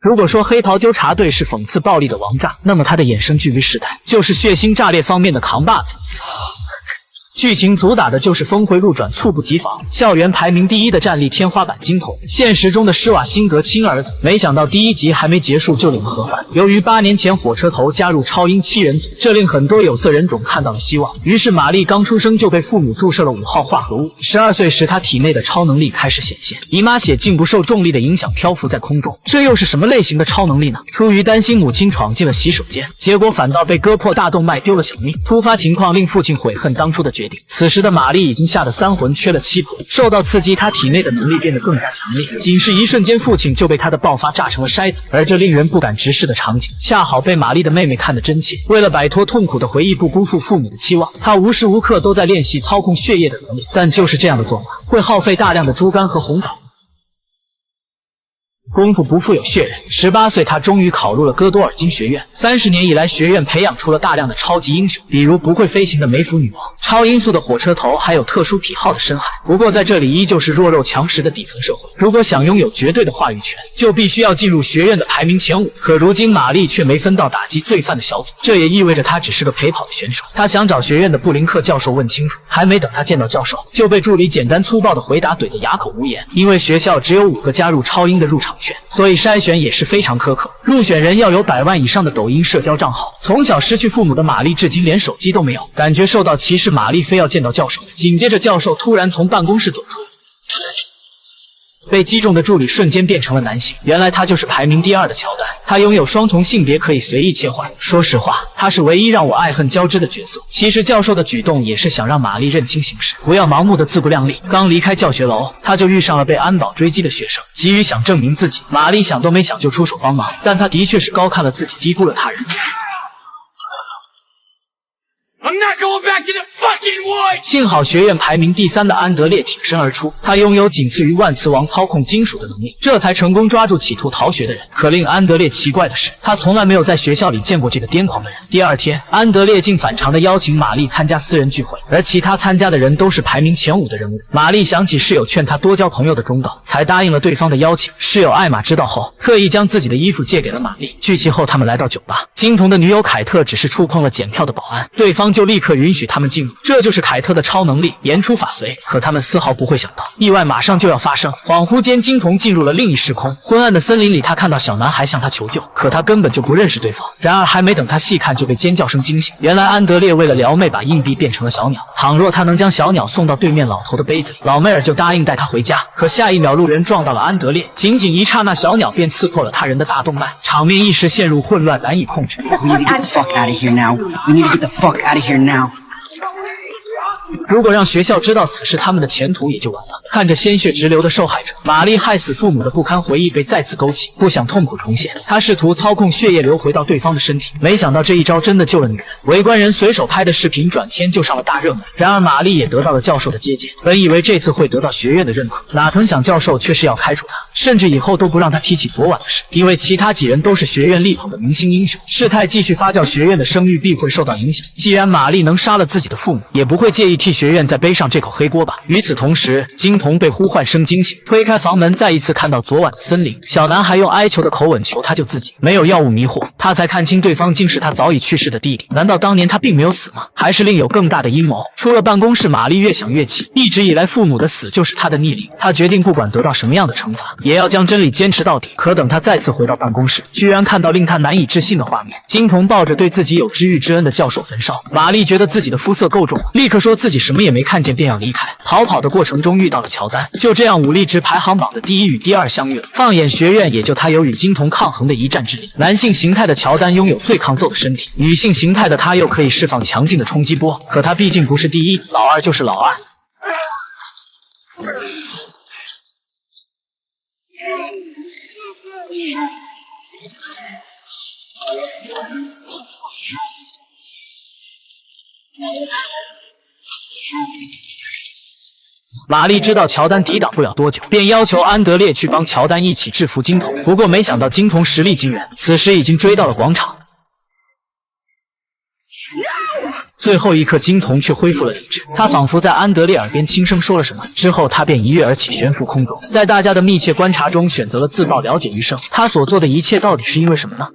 如果说黑桃纠察队是讽刺暴力的王炸，那么他的衍生剧 V 世代就是血腥炸裂方面的扛把子。剧情主打的就是峰回路转、猝不及防，校园排名第1的战力天花板金童，现实中的施瓦辛格亲儿子。没想到第1集还没结束就领了盒饭。由于8年前火车头加入超英7人组，这令很多有色人种看到了希望。于是玛丽刚出生就被父母注射了5号化合物。12岁时，她体内的超能力开始显现，姨妈血竟不受重力的影响漂浮在空中。这又是什么类型的超能力呢？出于担心母亲闯进了洗手间，结果反倒被割破大动脉，丢了小命。突发情况令父亲悔恨当初的决定。此时的玛丽已经吓得3魂缺了7魄，受到刺激，她体内的能力变得更加强烈。仅是一瞬间，父亲就被她的爆发炸成了筛子。而这令人不敢直视的场景，恰好被玛丽的妹妹看得真切。为了摆脱痛苦的回忆，不辜负父母的期望，她无时无刻都在练习操控血液的能力。但就是这样的做法，会耗费大量的猪肝和红枣。功夫不负有血人，18岁他终于考入了戈多尔金学院。30年以来，学院培养出了大量的超级英雄，比如不会飞行的梅芙女王、超音速的火车头，还有特殊癖好的深海。不过在这里依旧是弱肉强食的底层社会，如果想拥有绝对的话语权，就必须要进入学院的排名前5。可如今玛丽却没分到打击罪犯的小组，这也意味着她只是个陪跑的选手。她想找学院的布林克教授问清楚，还没等她见到教授，就被助理简单粗暴的回答怼得哑口无言。因为学校只有5个加入超英的入场券，所以筛选也是非常苛刻，入选人要有100万以上的抖音社交账号。从小失去父母的玛丽至今连手机都没有，感觉受到歧视，玛丽非要见到教授。紧接着教授突然从办公室走出，被击中的助理瞬间变成了男性，原来他就是排名第2的乔丹。他拥有双重性别，可以随意切换。说实话，他是唯一让我爱恨交织的角色。其实教授的举动也是想让玛丽认清形势，不要盲目的自不量力。刚离开教学楼，他就遇上了被安保追击的学生，急于想证明自己。玛丽想都没想就出手帮忙，但他的确是高看了自己，低估了他人。幸好学院排名第3的安德烈挺身而出，他拥有仅次于万磁王操控金属的能力，这才成功抓住企图逃学的人。可令安德烈奇怪的是，他从来没有在学校里见过这个癫狂的人。第2天，安德烈竟反常地邀请玛丽参加私人聚会，而其他参加的人都是排名前5的人物。玛丽想起室友劝她多交朋友的忠告，才答应了对方的邀请。室友艾玛知道后，特意将自己的衣服借给了玛丽。聚齐后，他们来到酒吧，金童的女友凯特只是触碰了检票的保安，对方就立刻允许他们进入。这就是凯特的超能力，言出法随。可他们丝毫不会想到，意外马上就要发生。恍惚间，金童进入了另一时空。昏暗的森林里，他看到小男孩向他求救，可他根本就不认识对方。然而还没等他细看，就被尖叫声惊醒。原来安德烈为了撩妹，把硬币变成了小鸟，倘若他能将小鸟送到对面老头的杯子里，老妹儿就答应带他回家。可下一秒，路人撞到了安德烈，仅仅一刹那，小鸟便刺破了他人的大动脉，场面一时陷入混乱，难以控制。如果让学校知道此事，他们的前途也就完了。看着鲜血直流的受害者，玛丽害死父母的不堪回忆被再次勾起，不想痛苦重现。她试图操控血液流回到对方的身体，没想到这一招真的救了女人。围观人随手拍的视频转天就上了大热门。然而玛丽也得到了教授的接见，本以为这次会得到学院的认可，哪曾想教授却是要开除她，甚至以后都不让她提起昨晚的事。因为其他几人都是学院力捧的明星英雄，事态继续发酵，学院的声誉必会受到影响。既然玛丽能杀了自己的父母，也不会介意替学院再背上这口黑锅吧。与此同时，金童被呼唤声惊醒，推开房门，再一次看到昨晚的森林。小男孩用哀求的口吻求他救自己，没有药物迷惑，他才看清对方竟是他早已去世的弟弟。难道当年他并没有死吗？还是另有更大的阴谋？出了办公室，玛丽越想越气，一直以来父母的死就是他的逆鳞。他决定不管得到什么样的惩罚，也要将真理坚持到底。可等他再次回到办公室，居然看到令他难以置信的画面：金童抱着对自己有知遇之恩的教授焚烧。玛丽觉得自己的肤色够重，立刻说自己什么也没看见，便要离开。逃跑的过程中遇到了乔丹，就这样武力值排行榜的第1与第2相遇了。放眼学院，也就他有与金童抗衡的一战之力。男性形态的乔丹拥有最抗揍的身体，女性形态的他又可以释放强劲的冲击波。可他毕竟不是第1，老2就是老2。玛丽知道乔丹抵挡不了多久，便要求安德烈去帮乔丹一起制服金童。不过没想到金童实力惊人，此时已经追到了广场。最后一刻，金童却恢复了理智，他仿佛在安德烈耳边轻声说了什么，之后他便一跃而起，悬浮空中，在大家的密切观察中选择了自爆，了解余生。他所做的一切到底是因为什么呢？